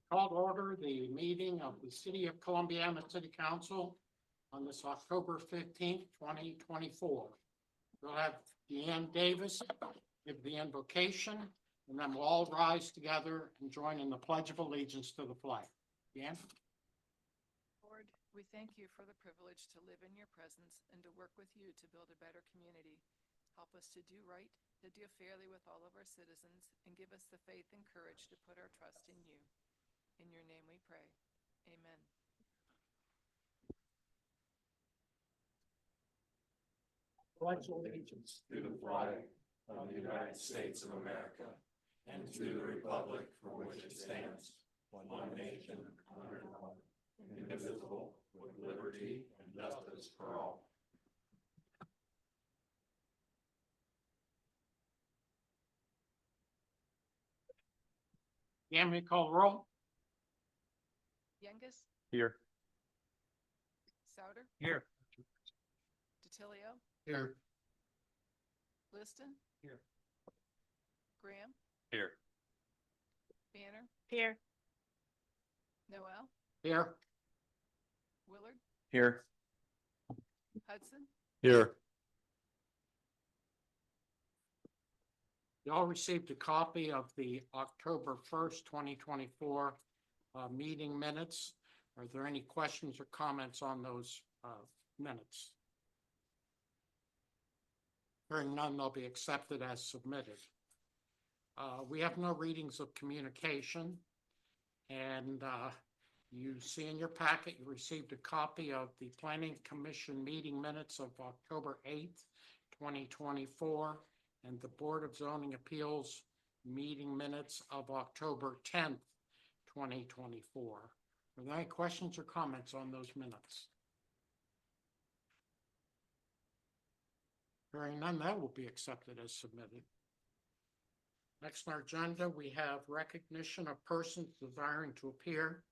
Call to order the meeting of the City of Columbiana City Council on this October 15th, 2024. We'll have Deanne Davis give the invocation, and then we'll all rise together and join in the Pledge of Allegiance to the flag. Deanne? Lord, we thank you for the privilege to live in your presence and to work with you to build a better community. Help us to do right, to deal fairly with all of our citizens, and give us the faith and courage to put our trust in you. In your name we pray. Amen. Pledge allegiance to the flag of the United States of America and to the republic for which it stands, one nation, under God, indivisible, with liberty and justice for all. Deanne, we call the roll. Yengus, Here. Souter, Here. DiTilio, Here. Liston, Here. Graham, Here. Banner, Here. Noel, Here. Willard, Here. Hudson, Here. You all received a copy of the October 1st, 2024 meeting minutes. Are there any questions or comments on those minutes? Hearing none, they'll be accepted as submitted. We have no readings of communication, and you see in your packet, you received a copy of the Planning Commission meeting minutes of October 8th, 2024, and the Board of Zoning Appeals meeting minutes of October 10th, 2024. Are there any questions or comments on those minutes? Hearing none, that will be accepted as submitted. Next on our agenda, we have recognition of persons desiring to appear.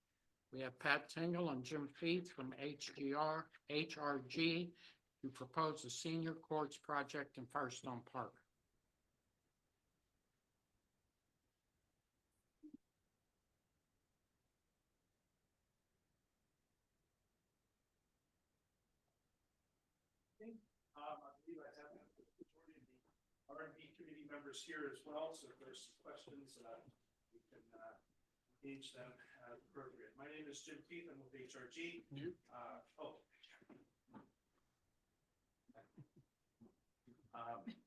We have Pat Tingle and Jim Feith from HRG to propose the senior courts project in Firestone Park. I believe I have the majority of the R&B committee members here as well, so if there's some questions, we can engage them as appropriate. My name is Jim Feith, I'm with HRG.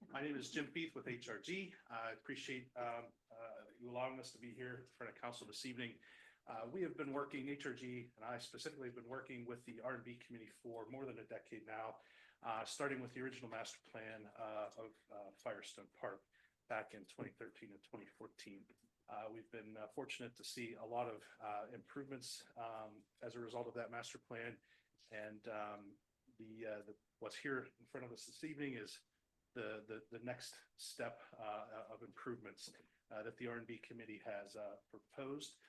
My name is Jim Feith with HRG. I appreciate you allowing us to be here in front of council this evening. We have been working, HRG and I specifically have been working with the R&B committee for more than a decade now. Starting with the original master plan of Firestone Park back in 2013 and 2014. We've been fortunate to see a lot of improvements as a result of that master plan. And what's here in front of us this evening is the next step of improvements that the R&B committee has proposed.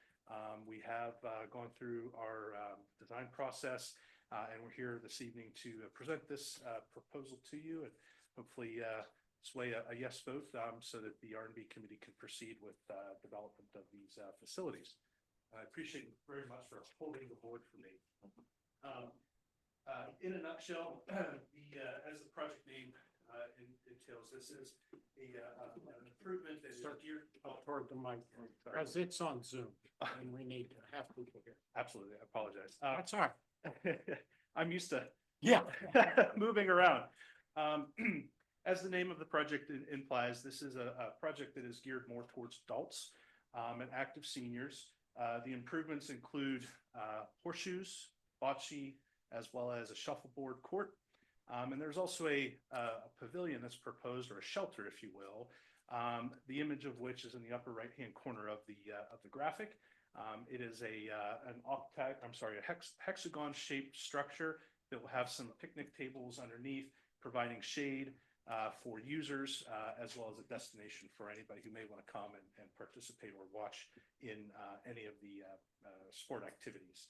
We have gone through our design process. And we're here this evening to present this proposal to you and hopefully sway a yes vote so that the R&B committee can proceed with development of these facilities. I appreciate you very much for holding the board for me. In a nutshell, as the project name entails, this is an improvement that is geared Toward the mic, because it's on Zoom and we need to have people here. Absolutely, I apologize. That's all right. I'm used to Yeah. moving around. As the name of the project implies, this is a project that is geared more towards adults and active seniors. The improvements include horseshoes, bocce, as well as a shuffleboard court. And there's also a pavilion that's proposed, or a shelter, if you will, the image of which is in the upper right-hand corner of the graphic. It is a hexagon-shaped structure that will have some picnic tables underneath, providing shade for users, as well as a destination for anybody who may want to come and participate or watch in any of the sport activities.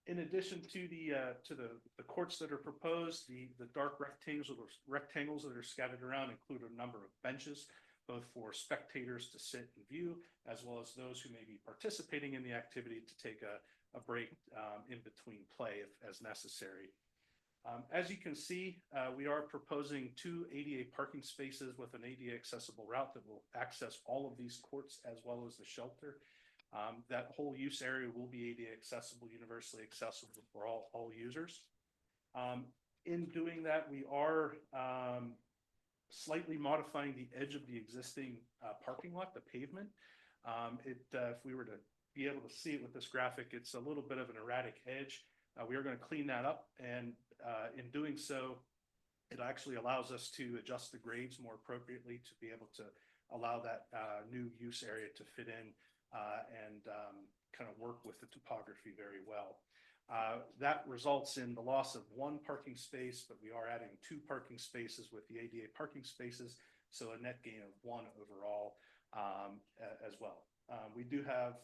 In addition to the courts that are proposed, the dark rectangles that are scattered around include a number of benches both for spectators to sit and view, as well as those who may be participating in the activity to take a break in between play as necessary. As you can see, we are proposing 2 ADA parking spaces with an ADA accessible route that will access all of these courts as well as the shelter. That whole use area will be ADA accessible, universally accessible for all users. In doing that, we are slightly modifying the edge of the existing parking lot, the pavement. If we were to be able to see it with this graphic, it's a little bit of an erratic edge. We are going to clean that up, and in doing so, it actually allows us to adjust the grades more appropriately to be able to allow that new use area to fit in and kind of work with the topography very well. That results in the loss of 1 parking space, but we are adding 2 parking spaces with the ADA parking spaces, so a net gain of 1 overall as well. We do have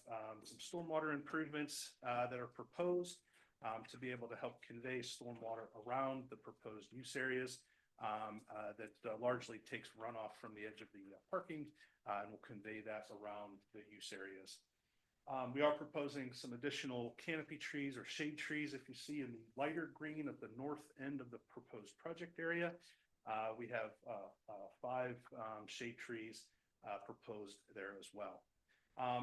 some stormwater improvements that are proposed to be able to help convey stormwater around the proposed use areas that largely takes runoff from the edge of the parking and will convey that around the use areas. We are proposing some additional canopy trees or shade trees. If you see in the lighter green at the north end of the proposed project area, we have 5 shade trees proposed there as well.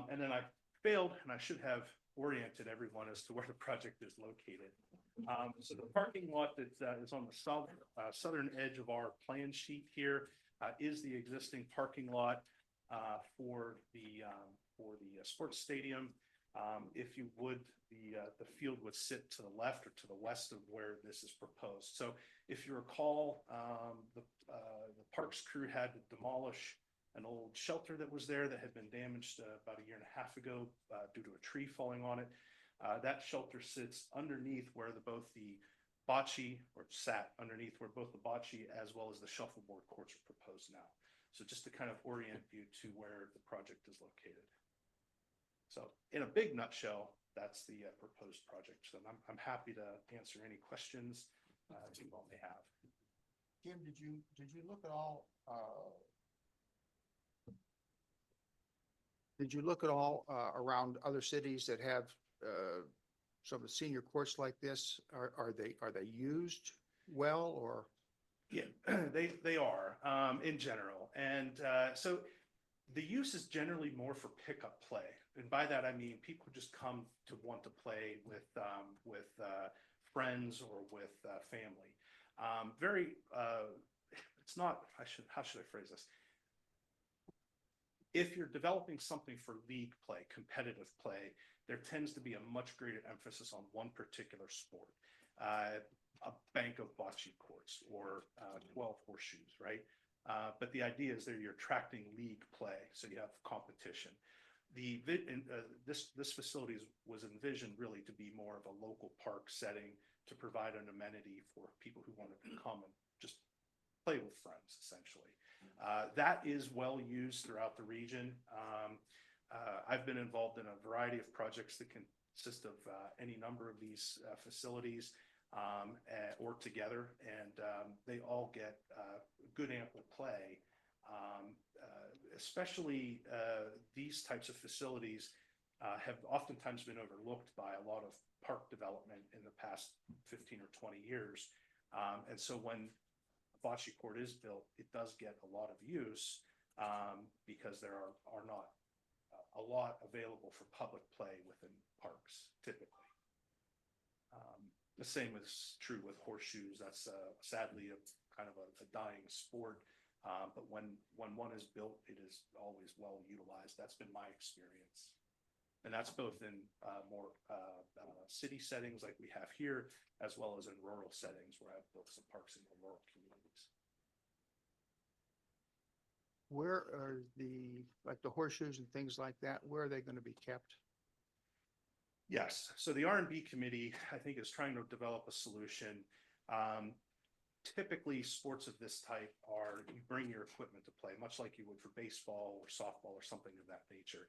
And then I failed, and I should have oriented everyone as to where the project is located. So the parking lot that is on the southern edge of our plan sheet here is the existing parking lot for the sports stadium. If you would, the field would sit to the left or to the west of where this is proposed. So if you recall, the parks crew had to demolish an old shelter that was there that had been damaged about 1.5 years ago due to a tree falling on it. That shelter sits underneath where both the bocce, or sat underneath where both the bocce as well as the shuffleboard courts are proposed now. So just to kind of orient you to where the project is located. So in a big nutshell, that's the proposed project. So I'm happy to answer any questions you all may have. Jim, did you look at all? Did you look at all around other cities that have some of the senior courts like this? Are they used well, or? Yeah, they are in general, and so the use is generally more for pickup play, and by that I mean people just come to want to play with friends or with family. It's not. How should I phrase this? If you're developing something for league play, competitive play, there tends to be a much greater emphasis on one particular sport. A bank of bocce courts or 12 horseshoes, right? But the idea is that you're attracting league play, so you have competition. This facility was envisioned really to be more of a local park setting to provide an amenity for people who want to come and just play with friends, essentially. That is well used throughout the region. I've been involved in a variety of projects that consist of any number of these facilities or together, and they all get good ample play. Especially these types of facilities have oftentimes been overlooked by a lot of park development in the past 15 or 20 years. And so when a bocce court is built, it does get a lot of use because there are not a lot available for public play within parks typically. The same is true with horseshoes. That's sadly kind of a dying sport. But when one is built, it is always well utilized. That's been my experience. And that's both in more city settings like we have here, as well as in rural settings where I've built some parks in the rural communities. Where are the horseshoes and things like that? Where are they going to be kept? Yes. So the R&B committee, I think, is trying to develop a solution. Typically, sports of this type are you bring your equipment to play, much like you would for baseball or softball or something of that nature.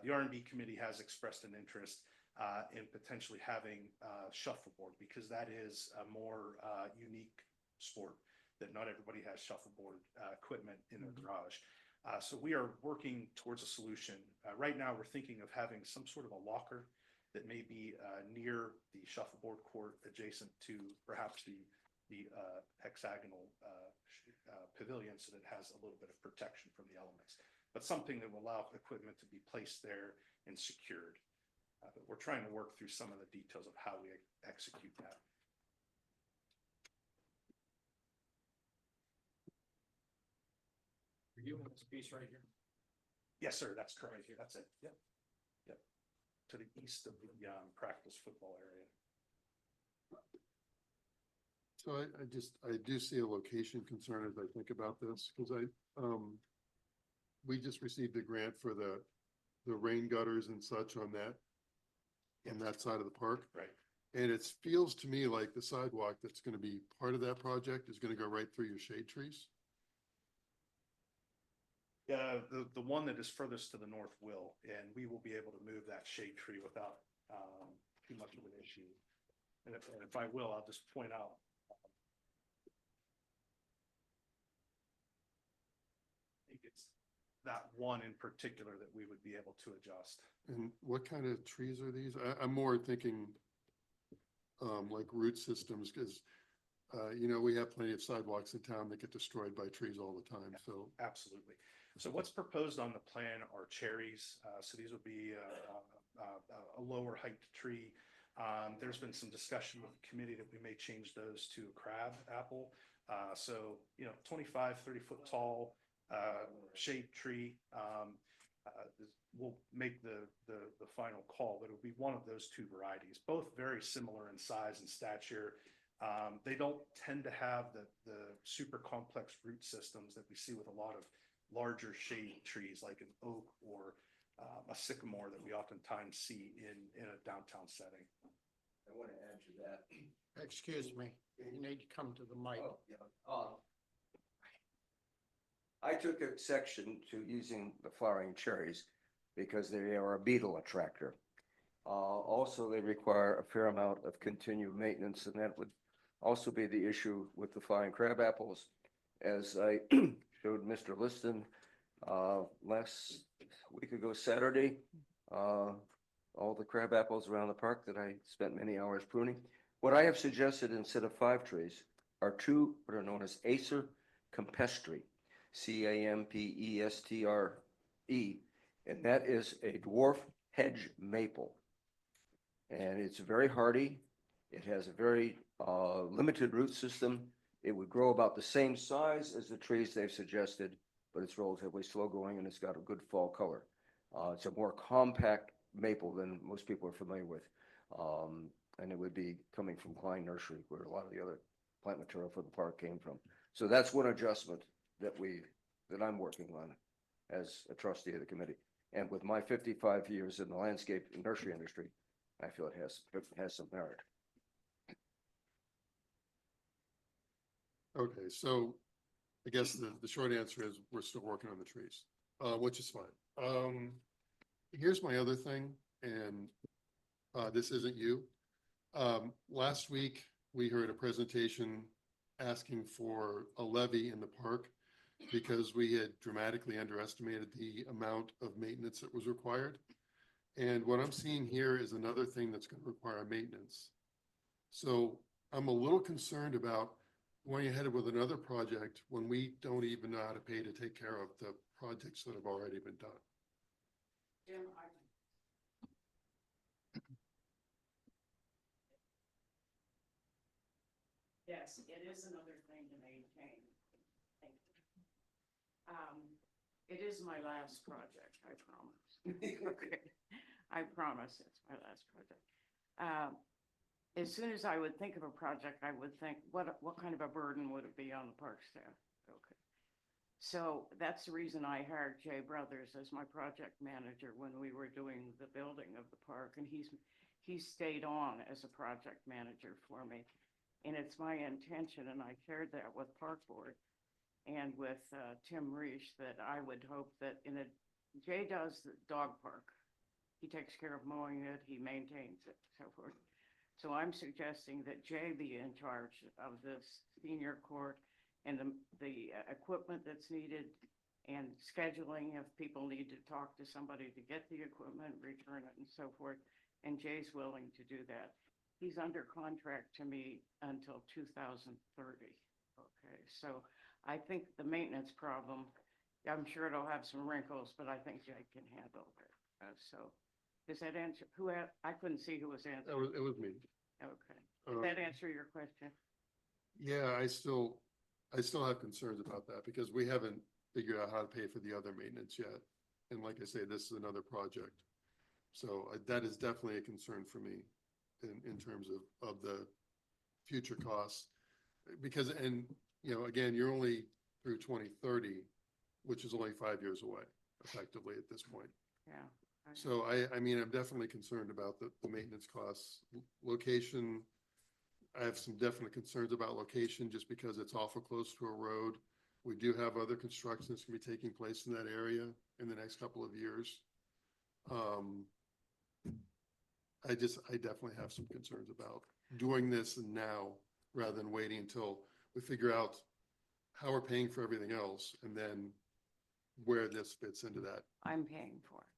The R&B committee has expressed an interest in potentially having shuffleboard because that is a more unique sport that not everybody has shuffleboard equipment in their garage. So we are working towards a solution. Right now, we're thinking of having some sort of a locker that may be near the shuffleboard court, adjacent to perhaps the hexagonal pavilion, so that it has a little bit of protection from the elements, but something that will allow equipment to be placed there and secured. But we're trying to work through some of the details of how we execute that. Are you in this piece right here? Yes, sir, that's correct. That's it. Yep. Yep. To the east of the practice football area. So I do see a location concern as I think about this, because we just received a grant for the rain gutters and such on that side of the park. Right. And it feels to me like the sidewalk that's gonna be part of that project is gonna go right through your shade trees. The one that is furthest to the north will, and we will be able to move that shade tree without too much of an issue. And if I will, I'll just point out. I think it's that one in particular that we would be able to adjust. And what kind of trees are these? I'm more thinking like root systems, because we have plenty of sidewalks in town that get destroyed by trees all the time, so. Absolutely. So what's proposed on the plan are cherries. So these would be a lower height tree. There's been some discussion with the committee that we may change those to a crab apple. So, 25, 30-foot tall shade tree. We'll make the final call, but it'll be one of those two varieties, both very similar in size and stature. They don't tend to have the super complex root systems that we see with a lot of larger shade trees like an oak or a sycamore that we oftentimes see in a downtown setting. I want to add to that. Excuse me, you need to come to the mic. Oh, yeah. I took exception to using the flowering cherries because they are a beetle attractor. Also, they require a fair amount of continued maintenance, and that would also be the issue with the flying crab apples. As I showed Mr. Liston last week ago, Saturday, all the crab apples around the park that I spent many hours pruning. What I have suggested instead of 5 trees are 2 what are known as Acer campestre, Campestre, and that is a dwarf hedge maple. And it's very hardy. It has a very limited root system. It would grow about the same size as the trees they've suggested, but it's relatively slow growing and it's got a good fall color. It's a more compact maple than most people are familiar with. And it would be coming from Klein Nursery, where a lot of the other plant material for the park came from. So that's one adjustment that I'm working on as a trustee of the committee. And with my 55 years in the landscape and nursery industry, I feel it has some merit. Okay, so I guess the short answer is we're still working on the trees, which is fine. Here's my other thing, and this isn't you. Last week, we heard a presentation asking for a levy in the park because we had dramatically underestimated the amount of maintenance that was required. And what I'm seeing here is another thing that's going to require maintenance. So I'm a little concerned about going ahead with another project when we don't even know how to pay to take care of the projects that have already been done. Jim, yes, it is another thing to maintain. Thank you. It is my last project, I promise. Okay. I promise it's my last project. As soon as I would think of a project, I would think, what kind of a burden would it be on the park staff? Okay. So that's the reason I hired Jay Brothers as my project manager when we were doing the building of the park, and he's stayed on as a project manager for me. And it's my intention, and I shared that with Park Board and with Tim Reich, that I would hope that Jay does the dog park. He takes care of mowing it, he maintains it, so forth. So I'm suggesting that Jay be in charge of this senior court and the equipment that's needed and scheduling if people need to talk to somebody to get the equipment, return it and so forth. And Jay's willing to do that. He's under contract to me until 2030. Okay, so I think the maintenance problem, I'm sure it'll have some wrinkles, but I think Jay can handle it. So does that answer, I couldn't see who was answering. It was me. Okay. Does Uh, that answer your question? Yeah, I still have concerns about that because we haven't figured out how to pay for the other maintenance yet. And like I say, this is another project. So that is definitely a concern for me in terms of the future costs. Because, and, you know, again, you're only through 2030, which is only 5 years away effectively at this point. Yeah. So I mean, I'm definitely concerned about the maintenance costs. Location, I have some definite concerns about location just because it's awful close to a road. We do have other construction that's gonna be taking place in that area in the next couple of years. I definitely have some concerns about doing this now rather than waiting until we figure out how we're paying for everything else and then where this fits into that. I'm paying for it.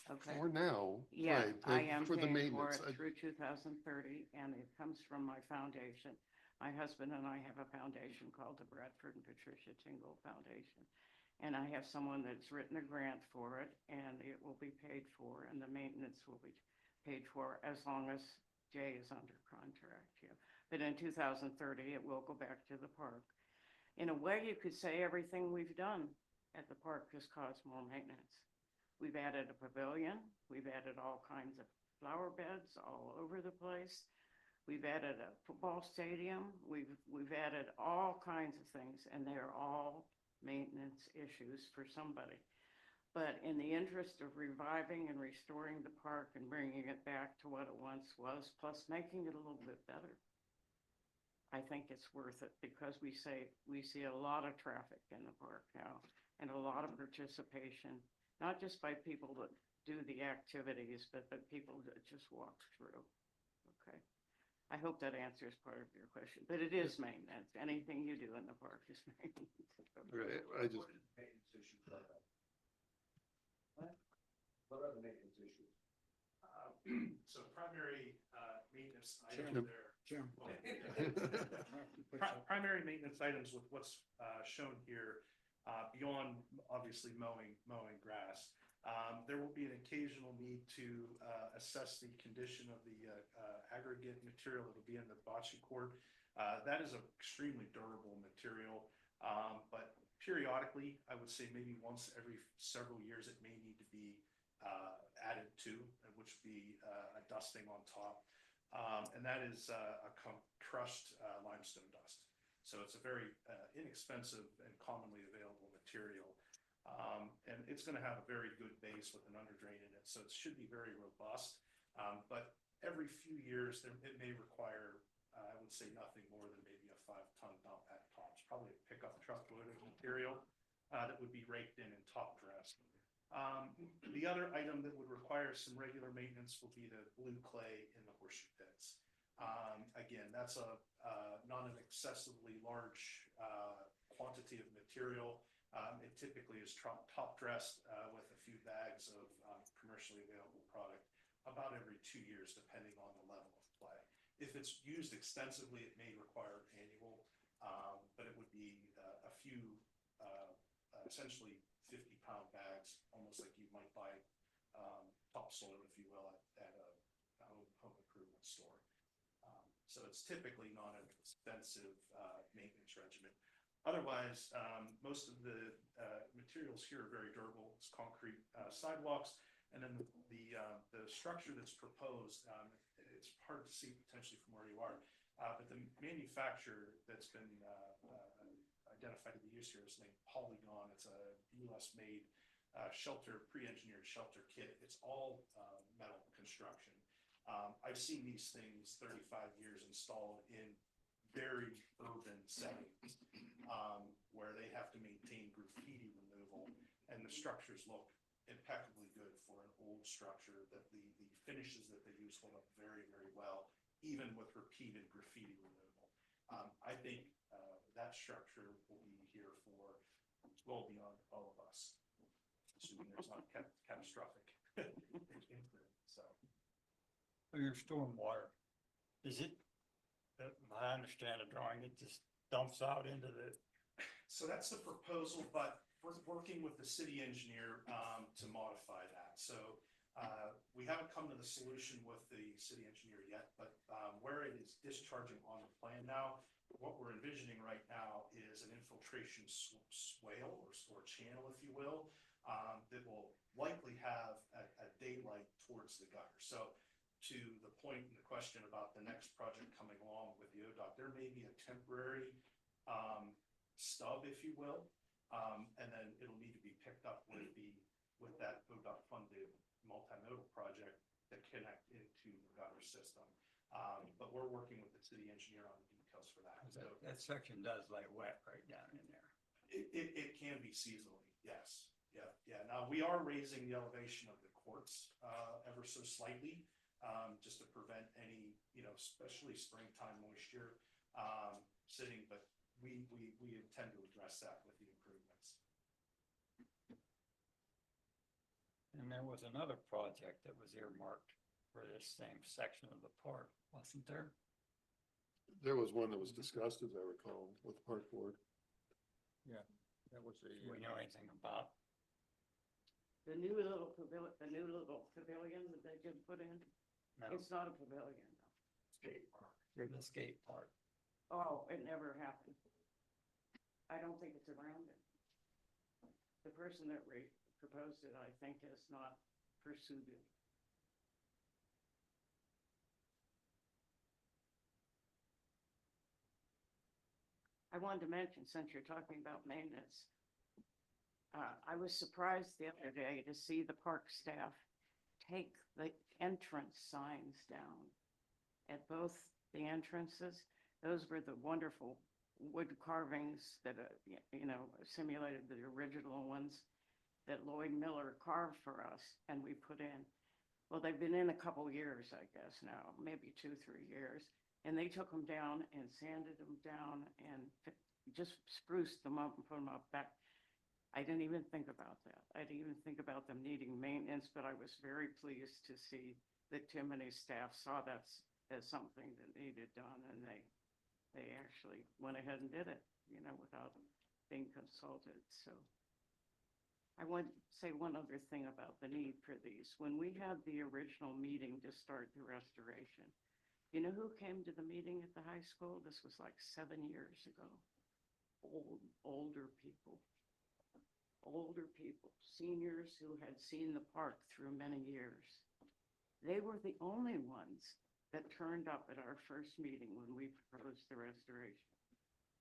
Okay. For now, Yeah, right, I but am for the paying for maintenance, it through 2030, and it comes from my foundation. My husband and I have a foundation called the Bradford and Patricia Tingle Foundation. And I have someone that's written a grant for it, and it will be paid for, and the maintenance will be paid for as long as Jay is under contract here. But in 2030, it will go back to the park. In a way, you could say everything we've done at the park has caused more maintenance. We've added a pavilion. We've added all kinds of flower beds all over the place. We've added a football stadium. We've added all kinds of things, and they're all maintenance issues for somebody. But in the interest of reviving and restoring the park and bringing it back to what it once was, plus making it a little bit better, I think it's worth it because we see a lot of traffic in the park now and a lot of participation, not just by people that do the activities, but the people that just walk through. Okay. I hope that answers part of your question, but it is maintenance. Anything you do in the park is maintenance. right, I just, Maintenance issues are there? What are the maintenance issues? So primary maintenance Jim. item there. Jim. Primary maintenance items with what's shown here, beyond obviously mowing grass. There will be an occasional need to assess the condition of the aggregate material that will be in the bocce court. That is an extremely durable material, but periodically, I would say maybe once every several years, it may need to be added to, which would be a dusting on top. And that is a crushed limestone dust. So it's a very inexpensive and commonly available material. And it's going to have a very good base with an underdrain in it. So it should be very robust. But every few years, it may require, I would say nothing more than maybe a 5-ton dump at tops, probably a pickup truck load of material that would be raked in and top dressed. The other item that would require some regular maintenance will be the blue clay in the horseshoe pits. Again, that's not an excessively large quantity of material. It typically is top dressed with a few bags of commercially available product about every 2 years, depending on the level of play. If it's used extensively, it may require annual, but it would be a few essentially 50-pound bags, almost like you might buy topsoil, if you will, at a home improvement store. So it's typically not an expensive maintenance regimen. Otherwise, most of the materials here are very durable. It's concrete sidewalks, and then the structure that's proposed, it's hard to see potentially from where you are, but the manufacturer that's been identified to be used here is named Polygon. It's a U.S.-made pre-engineered shelter kit. It's all metal construction. I've seen these things 35 years installed in very urban settings where they have to maintain graffiti removal, and the structures look impeccably good for an old structure. That the finishes that they use hold up very, very well, even with repeated graffiti removal. I think that structure will be here for well beyond all of us. Assuming there's not catastrophic. incident. So, For your stormwater, is it, I understand the drawing, it just dumps out into the, so that's the proposal, but we're working with the city engineer, to modify that. So, we haven't come to the solution with the city engineer yet, but, where it is discharging on the plan now, what we're envisioning right now is an infiltration swale or channel, if you will, that will likely have a daylight towards the gutter. So to the point in the question about the next project coming along with the ODOT, there may be a temporary stub, if you will, and then it'll need to be picked up with that ODOT funded multimodal project to connect into the gutter system. But we're working with the city engineer on the details for that. So that section does lay wet right down in there. it can be seasonally, yes. Yeah. Now, we are raising the elevation of the courts, ever so slightly, just to prevent any, especially springtime moisture, sitting, but we intend to address that with the improvements. And there was another project that was earmarked for this same section of the park, wasn't there? There was one that was discussed, as I recall, with the park board. That was Do we know anything about? The new little pavilion that they just put in, No, it's not a pavilion. skate park, the skate park. Oh, it never happened. I don't think it's around it. The person that proposed it, I think, has not pursued it. I wanted to mention, since you're talking about maintenance, I was surprised the other day to see the park staff take the entrance signs down at both the entrances. Those were the wonderful wood carvings that, simulated the original ones that Lloyd Miller carved for us and we put in. Well, they've been in a couple years, I guess now, maybe 2-3 years. And they took them down and sanded them down and just spruced them up and put them up back. I didn't even think about that. I didn't even think about them needing maintenance, but I was very pleased to see that Tim and his staff saw that as something that needed done, and they actually went ahead and did it, without being consulted. So I want to say one other thing about the need for these. When we had the original meeting to start the restoration, you know who came to the meeting at the high school? This was like 7 years ago. Older people, seniors who had seen the park through many years. They were the only ones that turned up at our first meeting when we proposed the restoration.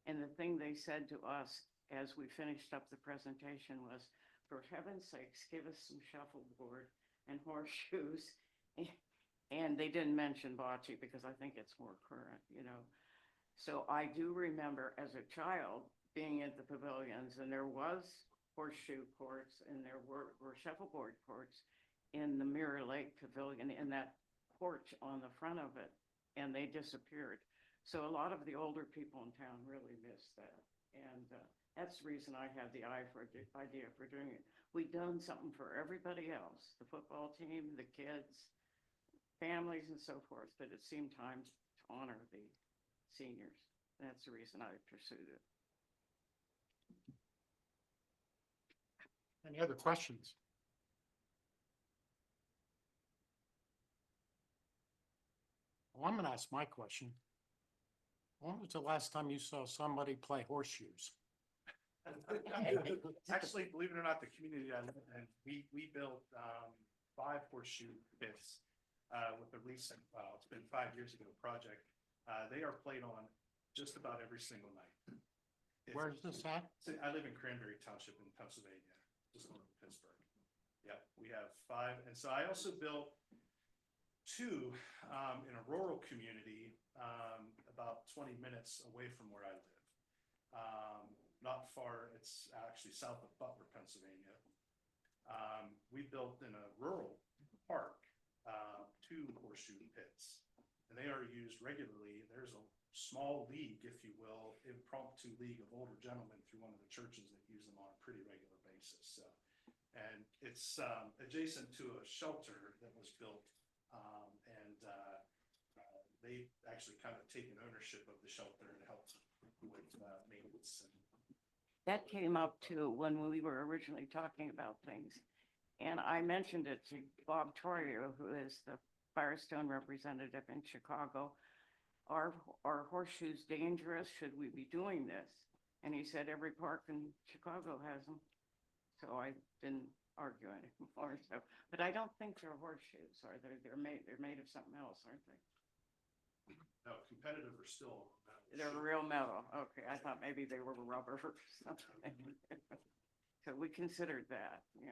And the thing they said to us as we finished up the presentation was, for heaven's sakes, give us some shuffleboard and horseshoes. And they didn't mention bocce because I think it's more current, So I do remember as a child being at the pavilions, and there was horseshoe courts and there were shuffleboard courts in the Mirror Lake Pavilion in that porch on the front of it, and they disappeared. So a lot of the older people in town really miss that. And that's the reason I had the idea for doing it. We've done something for everybody else, the football team, the kids, families and so forth, but it seemed time to honor the seniors. That's the reason I pursued it. Any other questions? Well, I'm gonna ask my question. When was the last time you saw somebody play horseshoes? Actually, believe it or not, the community I live in, we built 5 horseshoe pits with the recent, it's been 5 years ago project. They are played on just about every single night. Where's this at? I live in Cranberry Township in Pennsylvania, just north of Pittsburgh. Yeah, we have 5. And so I also built 2 in a rural community about 20 minutes away from where I live. Not far, it's actually south of Butler, Pennsylvania. We built in a rural park 2 horseshoe pits, and they are used regularly. There's a small league, if you will, impromptu league of older gentlemen through one of the churches that use them on a pretty regular basis, so. And it's, adjacent to a shelter that was built, they've actually kind of taken ownership of the shelter and helped with, maintenance and. That came up too when we were originally talking about things. And I mentioned it to Bob Troyer, who is the Firestone representative in Chicago. Are horseshoes dangerous? Should we be doing this? And he said every park in Chicago has them. So I've been arguing more so, but I don't think they're horseshoes, are they? They're made of something else, aren't they? No, competitive are still. They're real metal. Okay, I thought maybe they were rubber or something. So we considered that, yeah.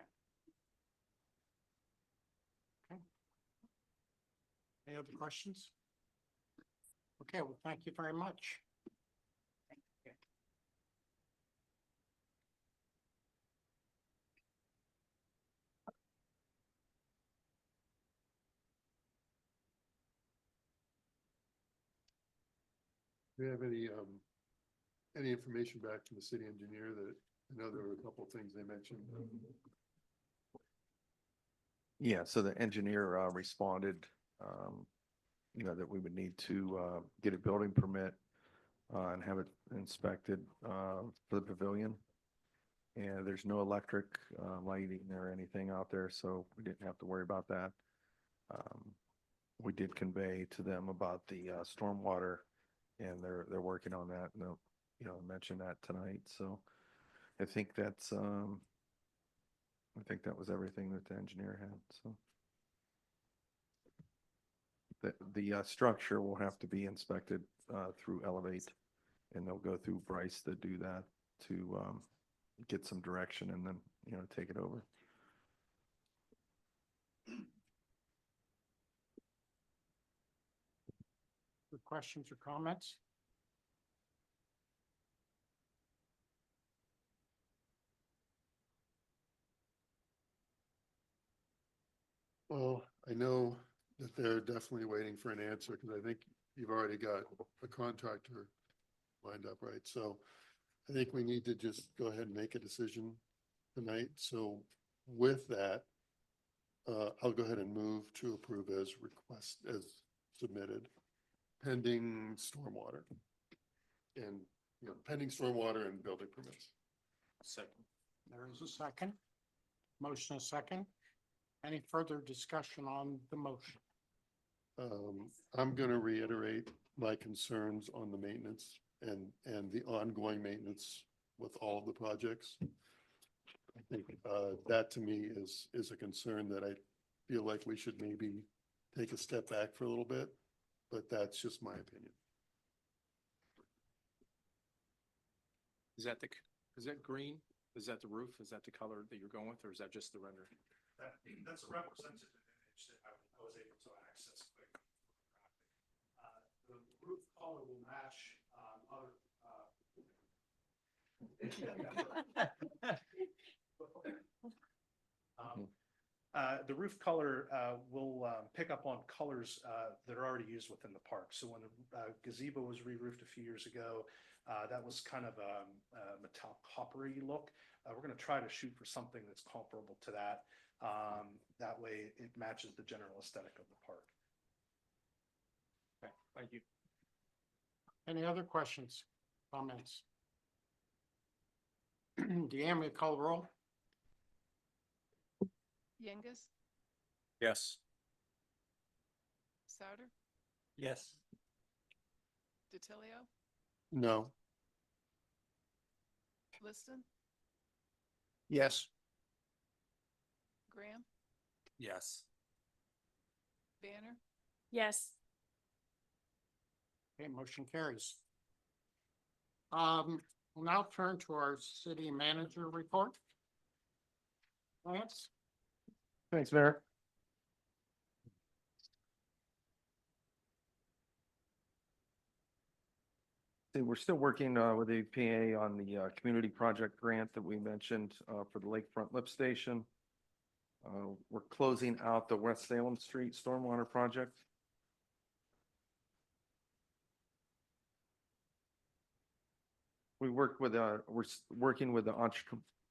Any other questions? Okay, well, thank you very much. Do you have any information back from the city engineer that, I know there were a couple of things they mentioned. Yeah, so the engineer responded, that we would need to get a building permit and have it inspected for the pavilion. And there's no electric lighting or anything out there, so we didn't have to worry about that. We did convey to them about the stormwater, and they're working on that. And they'll, mention that tonight. So I think that was everything that the engineer had. So the structure will have to be inspected through Elevate, and they'll go through Bryce to do that to get some direction and then take it over. Good questions or comments? Well, I know that they're definitely waiting for an answer, because I think you've already got a contractor lined up, right? So I think we need to just go ahead and make a decision tonight. So with that, I'll go ahead and move to approve as submitted, pending stormwater. And, pending stormwater and building permits. Second. There is a second. Motion is second. Any further discussion on the motion? I'm gonna reiterate my concerns on the maintenance and the ongoing maintenance with all of the projects. I think, that to me is a concern that I feel like we should maybe take a step back for a little bit, but that's just my opinion. Is that green? Is that the roof? Is that the color that you're going with, or is that just the render? That's a representative image that I was able to access quickly. The roof color will match other. The roof color will pick up on colors that are already used within the park. So when the gazebo was re-roofed a few years ago, that was kind of a metallic coppery look. We're going to try to shoot for something that's comparable to that. That way it matches the general aesthetic of the park. Okay, thank you. Any other questions, comments? Deanne, will you call the roll? Yengus, Yes. Souter, Yes. DiTilio, No. Liston, Yes. Graham, Yes. Banner, Yes. Okay, motion carries. We'll now turn to our city manager report. Lance? Thanks, Mayor. We're still working with the EPA on the community project grant that we mentioned for the lakefront lift station. We're closing out the West Salem Street stormwater project. We're working with the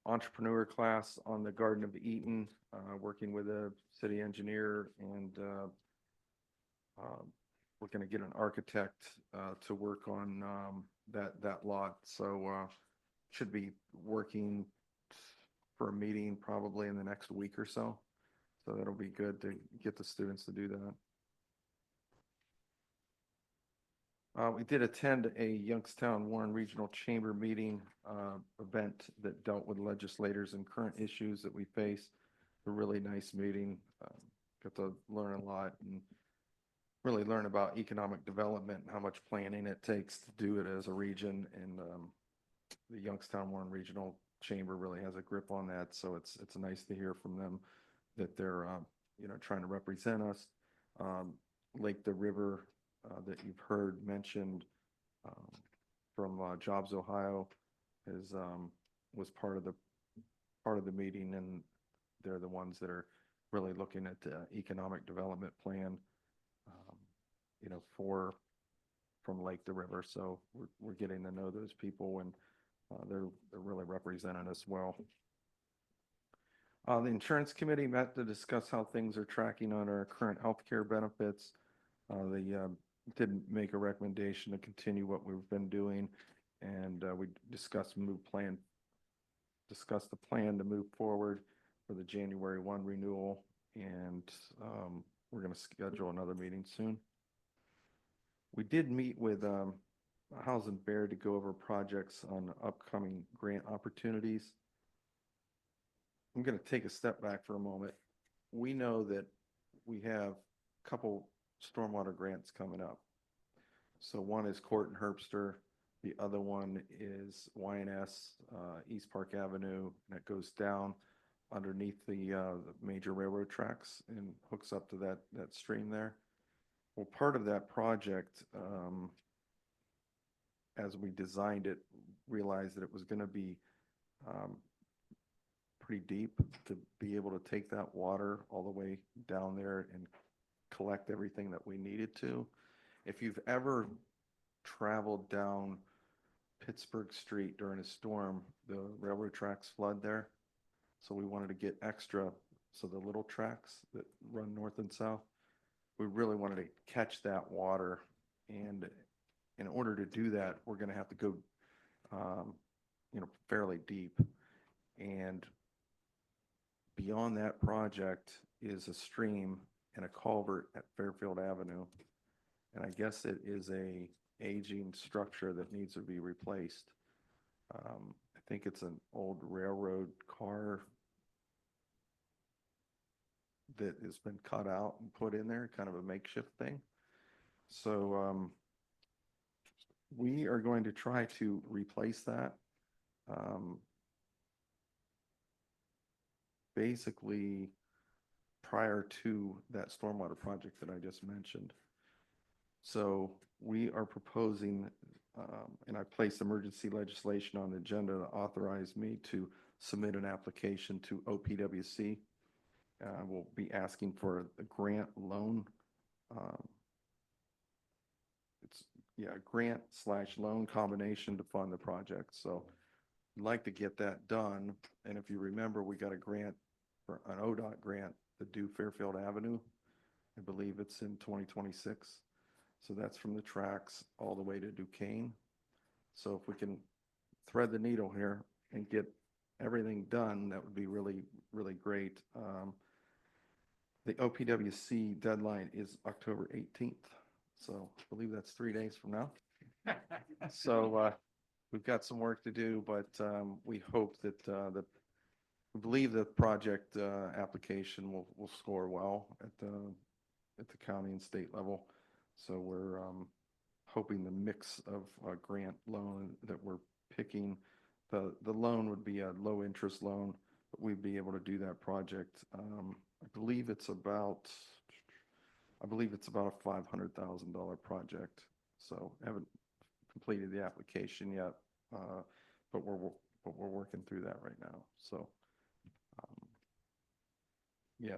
entrepreneur class on the Garden of Eden, working with a city engineer and we're going to get an architect to work on that lot. So should be working for a meeting probably in the next week or so. So that'll be good to get the students to do that. We did attend a Youngstown Warren Regional Chamber meeting event that dealt with legislators and current issues that we face. A really nice meeting. Got to learn a lot and really learn about economic development and how much planning it takes to do it as a region. And the Youngstown Warren Regional Chamber really has a grip on that. So it's nice to hear from them that they're trying to represent us. Lake the River that you've heard mentioned from Jobs Ohio was part of the meeting, and they're the ones that are really looking at the economic development plan from Lake the River. So we're getting to know those people, and they're really representing us well. The insurance committee met to discuss how things are tracking on our current healthcare benefits. They didn't make a recommendation to continue what we've been doing, and we discussed the plan to move forward for the January 1 renewal, and we're going to schedule another meeting soon. We did meet with House and Bear to go over projects on upcoming grant opportunities. I'm going to take a step back for a moment. We know that we have a couple stormwater grants coming up. So one is Court and Herbster. The other one is YNS, East Park Avenue, and it goes down underneath the major railroad tracks and hooks up to that stream there. Well, part of that project, as we designed it, realized that it was going to be pretty deep to be able to take that water all the way down there and collect everything that we needed to. If you've ever traveled down Pittsburgh Street during a storm, the railroad tracks flood there. So we wanted to get extra, so the little tracks that run north and south, we really wanted to catch that water. And in order to do that, we're going to have to go, fairly deep. And beyond that project is a stream and a culvert at Fairfield Avenue. And I guess it is a aging structure that needs to be replaced. I think it's an old railroad car that has been cut out and put in there, kind of a makeshift thing. So we are going to try to replace that. Basically prior to that stormwater project that I just mentioned. So we are proposing, and I placed emergency legislation on the agenda to authorize me to submit an application to OPWC. We'll be asking for a grant loan. Grant/loan combination to fund the project. So I'd like to get that done. And if you remember, we got a grant for an ODOT grant to do Fairfield Avenue. I believe it's in 2026. So that's from the tracks all the way to Duquesne. So if we can thread the needle here and get everything done, that would be really, really great. The OPWC deadline is October 18th. So I believe that's 3 days from now. So we've got some work to do, but we hope that we believe the project application will score well at the county and state level. So we're hoping the mix of grant loan that we're picking, the loan would be a low interest loan, but we'd be able to do that project. I believe it's about a $500,000 project. So I haven't completed the application yet, but we're working through that right now. So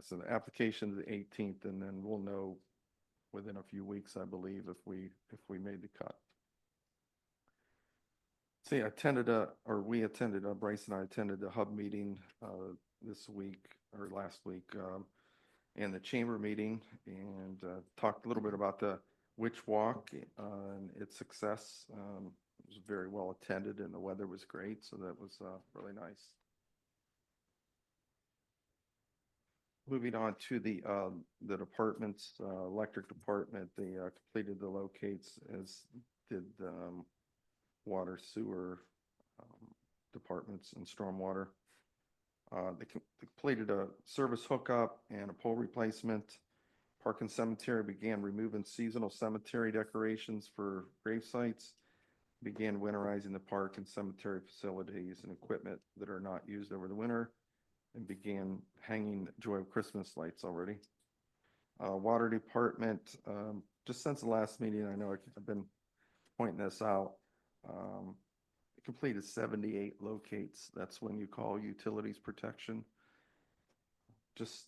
so the application is the 18th, and then we'll know within a few weeks, I believe, if we made the cut. See, we attended, Bryce and I attended the hub meeting, this week or last week, and the chamber meeting and, talked a little bit about the Witch Walk, and its success. It was very well attended and the weather was great, so that was, really nice. Moving on to the departments, electric department, they, completed the locates as did, water, sewer, departments and stormwater. They completed a service hookup and a pole replacement. Park and Cemetery began removing seasonal cemetery decorations for grave sites. Began winterizing the park and cemetery facilities and equipment that are not used over the winter, and began hanging Joy of Christmas lights already. Water Department, just since the last meeting, I know I've been pointing this out. Completed 78 locates. That's when you call utilities protection. Just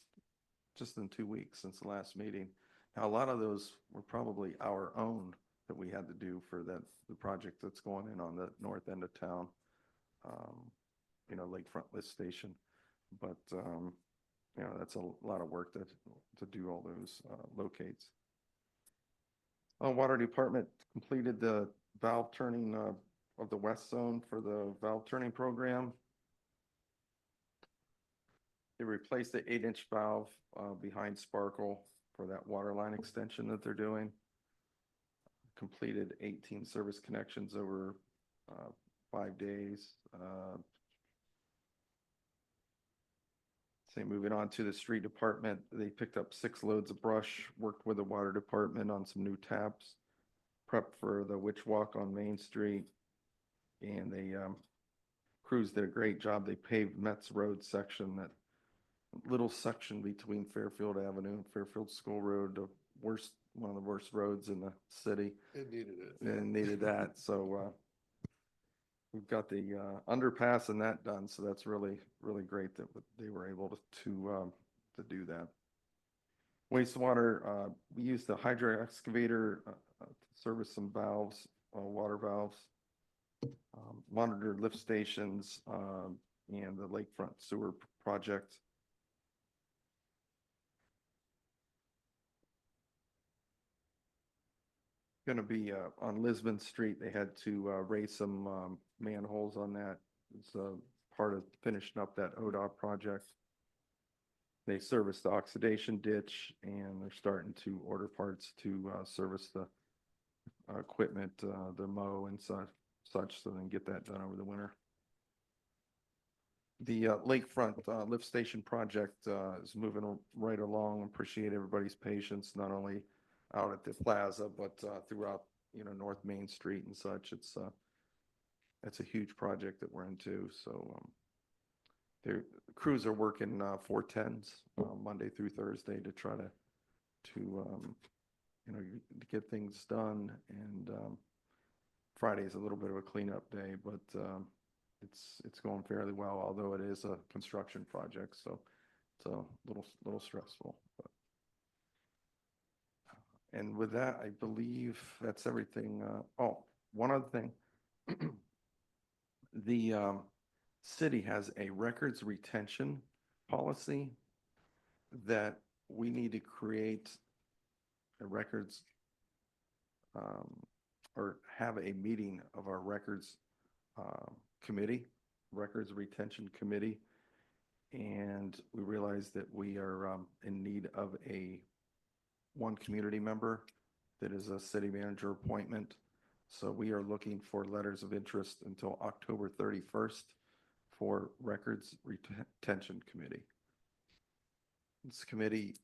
in 2 weeks since the last meeting. Now, a lot of those were probably our own that we had to do for the project that's going in on the north end of town. Lakefront Lift Station. But, that's a lot of work to do all those locates. Water Department completed the valve turning of the west zone for the valve turning program. They replaced the 8-inch valve behind Sparkle for that water line extension that they're doing. Completed 18 service connections over 5 days. Moving on to the street department, they picked up 6 loads of brush, worked with the water department on some new taps, prepped for the Witch Walk on Main Street, and they crews did a great job. They paved Metz Road section, that little section between Fairfield Avenue and Fairfield School Road, one of the worst roads in the city. It needed it. And needed that. So we've got the underpass and that done. So that's really, really great that they were able to do that. Wastewater, we used the hydro excavator to service some valves, water valves, monitored lift stations, and the lakefront sewer project. Going to be on Lisbon Street. They had to raise some manholes on that. It's part of finishing up that ODOT project. They service the oxidation ditch, and they're starting to order parts to service the equipment, the mow and such, so they can get that done over the winter. The lakefront lift station project is moving right along. Appreciate everybody's patience, not only out at the plaza, but throughout, North Main Street and such. It's a huge project that we're into. So the crews are working 410s Monday through Thursday to try to get things done. And Friday's a little bit of a cleanup day, but it's going fairly well, although it is a construction project, so it's a little stressful. But. And with that, I believe that's everything. One other thing. The city has a records retention policy that we need to create a records or have a meeting of our records committee, records retention committee. And we realize that we are in need of one community member that is a city manager appointment. So we are looking for letters of interest until October 31st for records retention committee. This committee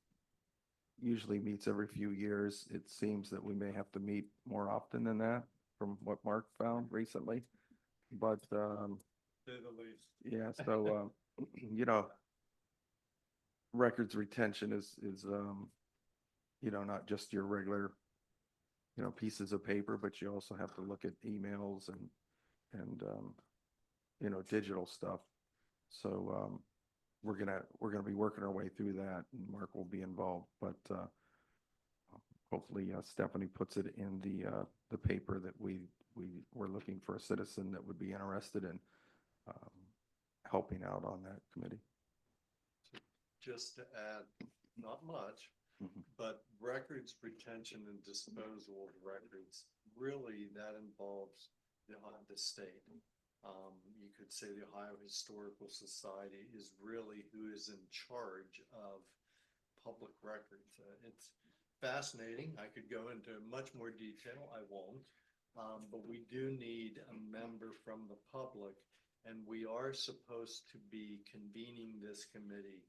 usually meets every few years. It seems that we may have to meet more often than that, from what Mark found recently. But Say the least. yeah, so records retention is not just your regular pieces of paper, but you also have to look at emails and digital stuff. So we're gonna be working our way through that, and Mark will be involved. But hopefully Stephanie puts it in the paper that we we're looking for a citizen that would be interested in helping out on that committee. Just to add, not much, Mhm. but records retention and disposal of records, really that involves the state. You could say the Ohio Historical Society is really who is in charge of public records. It's fascinating. I could go into much more detail. I won't. But we do need a member from the public, and we are supposed to be convening this committee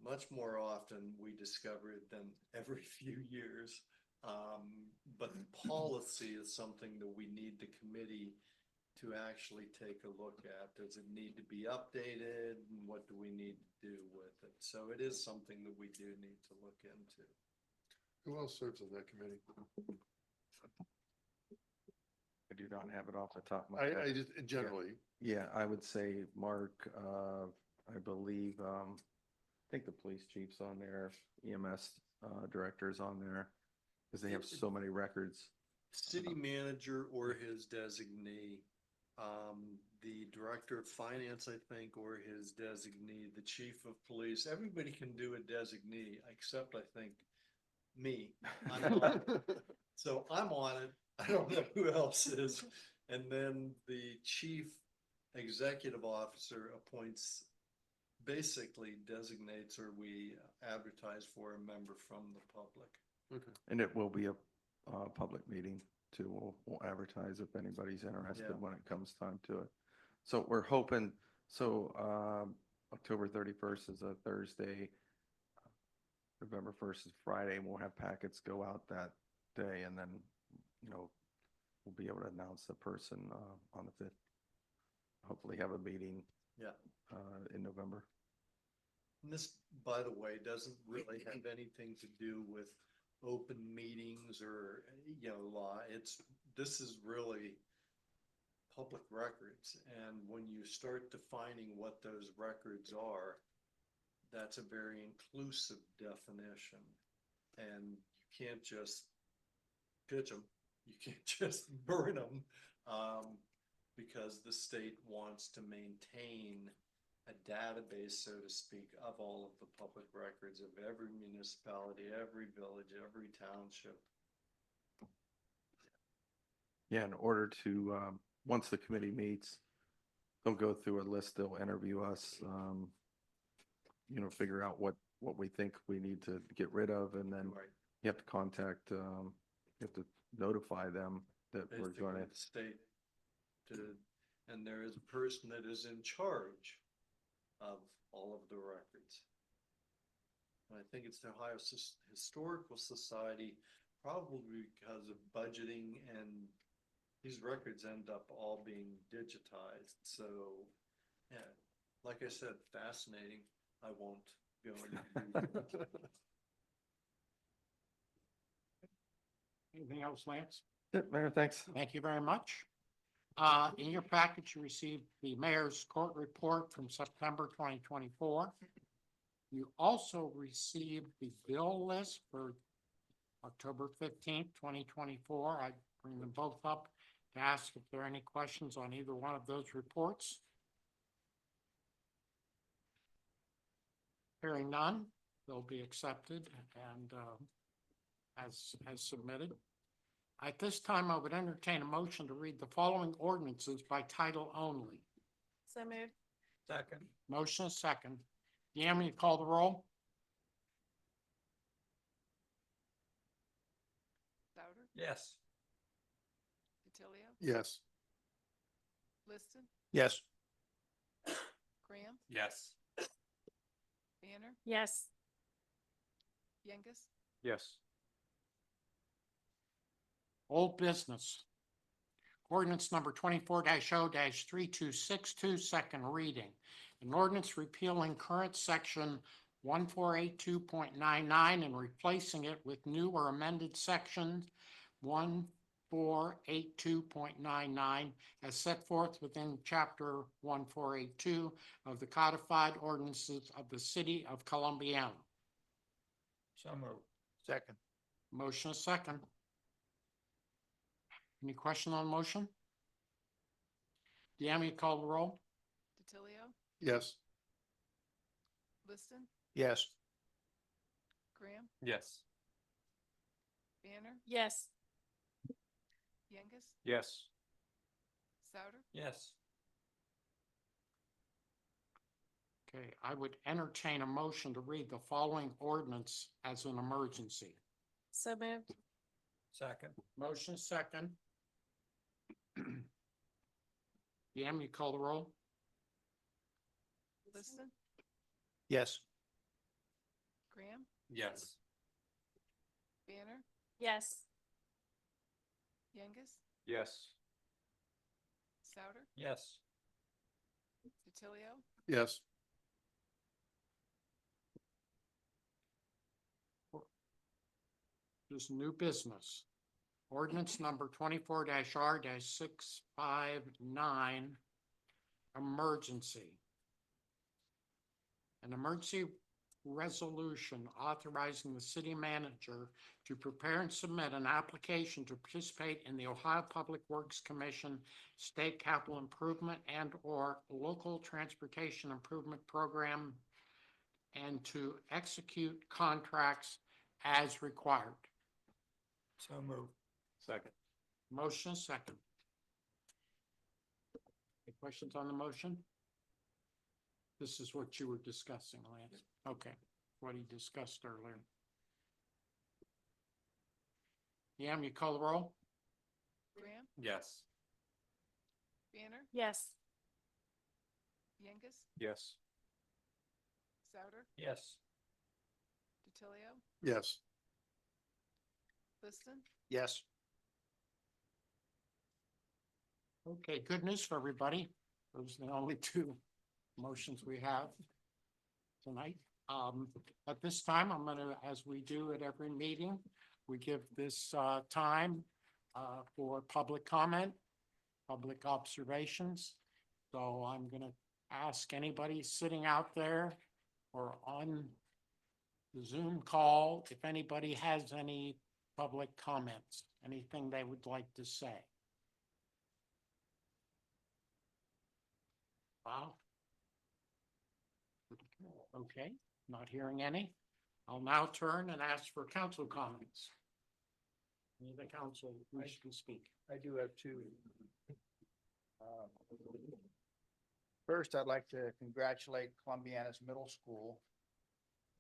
much more often, we discovered, than every few years. But the policy is something that we need the committee to actually take a look at. Does it need to be updated? And what do we need to do with it? So it is something that we do need to look into. Who else serves on that committee? I do not have it off the top of my head. I just, generally, Yeah, I would say Mark, I believe, I think the police chief's on there, EMS director's on there, because they have so many records. City manager or his designee, the director of finance, I think, or his designee, the chief of police, everybody can do a designee, except I think me. I'm on it. So I'm on it. I don't know who else is. And then the chief executive officer appoints, basically designates, or we advertise for a member from the public. okay. And it will be a public meeting too. We'll advertise if anybody's interested Yeah. when it comes time to it. So we're hoping, October 31st is a Thursday. November 1st is Friday, and we'll have packets go out that day, and then, we'll be able to announce the person on the 5th. Hopefully have a meeting Yeah. in November. And this, by the way, doesn't really have anything to do with open meetings or, law. This is really public records. And when you start defining what those records are, that's a very inclusive definition. And you can't just pitch them. You can't just burn them, because the state wants to maintain a database, so to speak, of all of the public records of every municipality, every village, every township. Yeah, in order to, once the committee meets, they'll go through a list, they'll interview us, figure out what we think we need to get rid of, and then Right. you have to contact, you have to notify them that we're Basically, going to, the state and there is a person that is in charge of all of the records. And I think it's the Ohio Historical Society, probably because of budgeting, and these records end up all being digitized. So, yeah, like I said, fascinating. I won't go into detail. Anything else, Lance? Mayor, thanks. Thank you very much. In your package, you received the mayor's court report from September 2024. You also received the bill list for October 15th, 2024. I bring them both up to ask if there are any questions on either one of those reports. Hearing none, they'll be accepted and as submitted. At this time, I would entertain a motion to read the following ordinances by title only. So moved. Second. Motion is second. Deanne, will you call the roll? Souter, Yes. DiTilio, Yes. Liston, Yes. Graham, Yes. Banner, Yes. Yengus, Yes. Old business. Ordinance number 24-0-3262, second reading. An ordinance repealing current section 1482.99 and replacing it with new or amended section 1482.99 as set forth within chapter 1482 of the codified ordinances of the city of Columbiana. So moved. Second. Motion is second. Any question on the motion? Deanne, will you call the roll? DiTilio, Yes. Liston, Yes. Graham, Yes. Banner, Yes. Youngus, Yes. Souter, Yes. Okay, I would entertain a motion to read the following ordinance as an emergency. So moved. Second. Motion second. Deanne, you call the roll? Liston, Yes. Graham, Yes. Banner, Yes. Youngus, Yes. Souter, Yes. DiTilio, Yes. This new business. Ordinance number 24-R-659, emergency. An emergency resolution authorizing the city manager to prepare and submit an application to participate in the Ohio Public Works Commission State Capital Improvement and/or Local Transportation Improvement Program and to execute contracts as required. So moved. Second. Motion second. Any questions on the motion? This is what you were discussing, Lance. Okay, what he discussed earlier. Yam, you call the roll? Graham, Yes. Banner, Yes. Youngus, Yes. Souter, Yes. DiTilio, Yes. Liston, Yes. Okay, good news for everybody. Those are the only two motions we have tonight. At this time, I'm gonna, as we do at every meeting, we give this, time, for public comment, public observations. So I'm gonna ask anybody sitting out there or on the Zoom call, if anybody has any public comments, anything they would like to say. Wow. Okay, not hearing any. I'll now turn and ask for council comments. Any of the council wish to speak? I do have two. First, I'd like to congratulate Columbiana's middle school.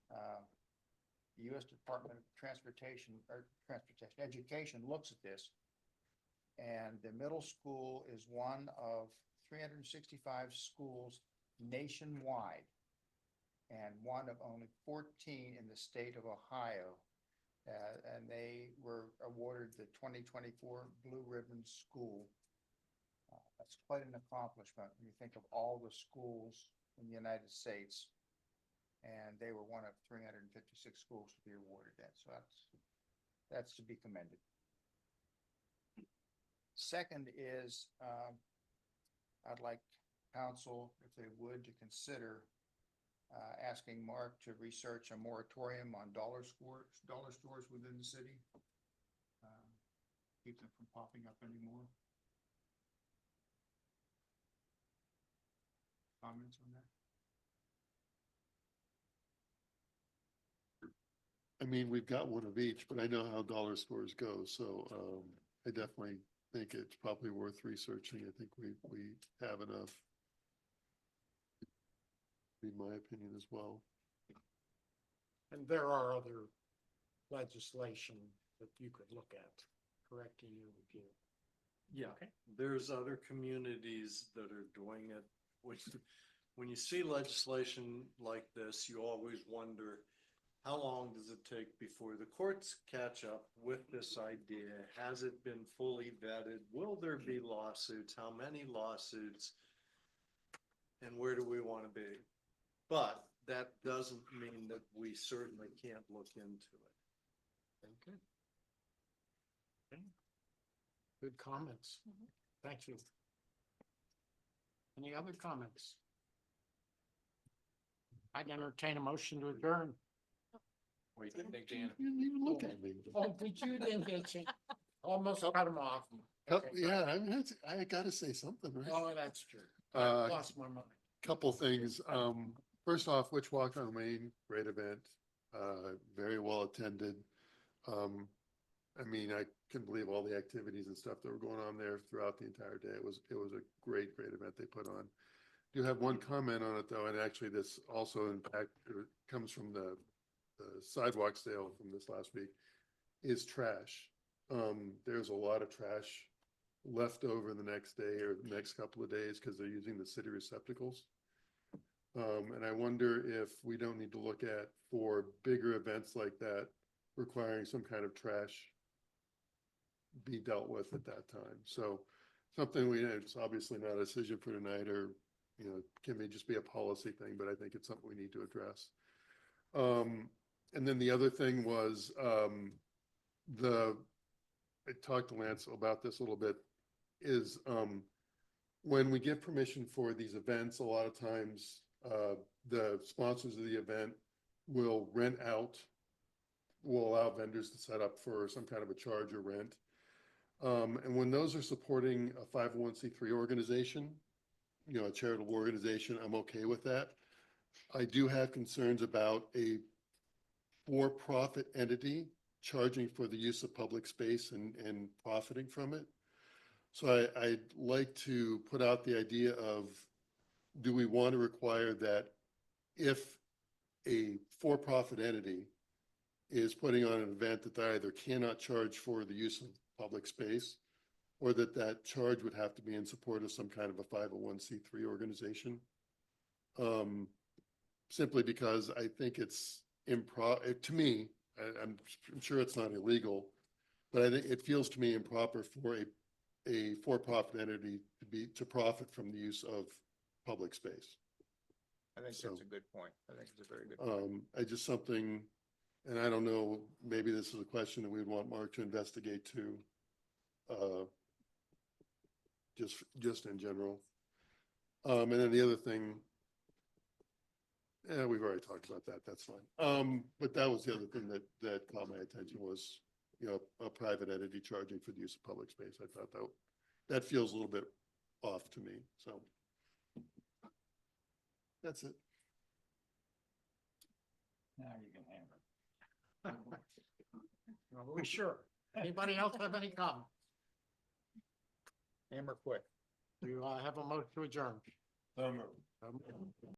The U.S. Department of Education looks at this. And the middle school is one of 365 schools nationwide and one of only 14 in the state of Ohio. And they were awarded the 2024 Blue Ribbon School. That's quite an accomplishment when you think of all the schools in the United States. And they were one of 356 schools to be awarded that. So that's to be commended. Second is, I'd like council, if they would, to consider asking Mark to research a moratorium on dollar stores within the city. Keep them from popping up anymore. Comments on that? I mean, we've got one of each, but I know how dollar stores go, so I definitely think it's probably worth researching. I think we have enough. In my opinion as well. And there are other legislation that you could look at, correct, in your review. Yeah, Okay. there's other communities that are doing it. When you see legislation like this, you always wonder, how long does it take before the courts catch up with this idea? Has it been fully vetted? Will there be lawsuits? How many lawsuits? And where do we want to be? But that doesn't mean that we certainly can't look into it. Very good. Okay. Good comments. Thank you. Any other comments? I'd entertain a motion to adjourn. Wait, Dan. You didn't even look at me. Oh, did you didn't get you? Almost cut him off. Yeah, I mean, I gotta say something, right? Oh, that's true. Uh, I lost my mind. Couple things. First off, Witch Walk on Main, great event, very well attended. Um, I mean, I couldn't believe all the activities and stuff that were going on there throughout the entire day. It was a great event they put on. Do have one comment on it though, and actually this also comes from the sidewalk sale from this last week, is trash. There's a lot of trash left over the next day or the next couple of days because they're using the city receptacles. And I wonder if we don't need to look at, for bigger events like that, requiring some kind of trash be dealt with at that time. So something it's obviously not a decision for tonight, or, you know, can may just be a policy thing, but I think it's something we need to address. And then the other thing was, I talked to Lance about this a little bit, is, when we give permission for these events, a lot of times, the sponsors of the event will will allow vendors to set up for some kind of a charge or rent. And when those are supporting a 501c3 organization, you know, a charitable organization, I'm okay with that. I do have concerns about a for-profit entity charging for the use of public space and profiting from it. So I'd like to put out the idea of, do we want to require that if a for-profit entity is putting on an event, that they either cannot charge for the use of public space, or that charge would have to be in support of some kind of a 501c3 organization? Simply because I think it's to me, I'm sure it's not illegal, but I think it feels to me improper for a for-profit entity to profit from the use of public space. I think So- that's a good point. I think it's a very good point. I just something, and I don't know, maybe this is a question that we'd want Mark to investigate too. Just in general. And then the other thing, we've already talked about that, that's fine. But that was the other thing that caught my attention was, you know, a private entity charging for the use of public space. I thought that feels a little bit off to me, so. That's it. Now you can hammer. Are we sure? Anybody else have any comment? Hammer quick. Do I have a motion to adjourn? So moved.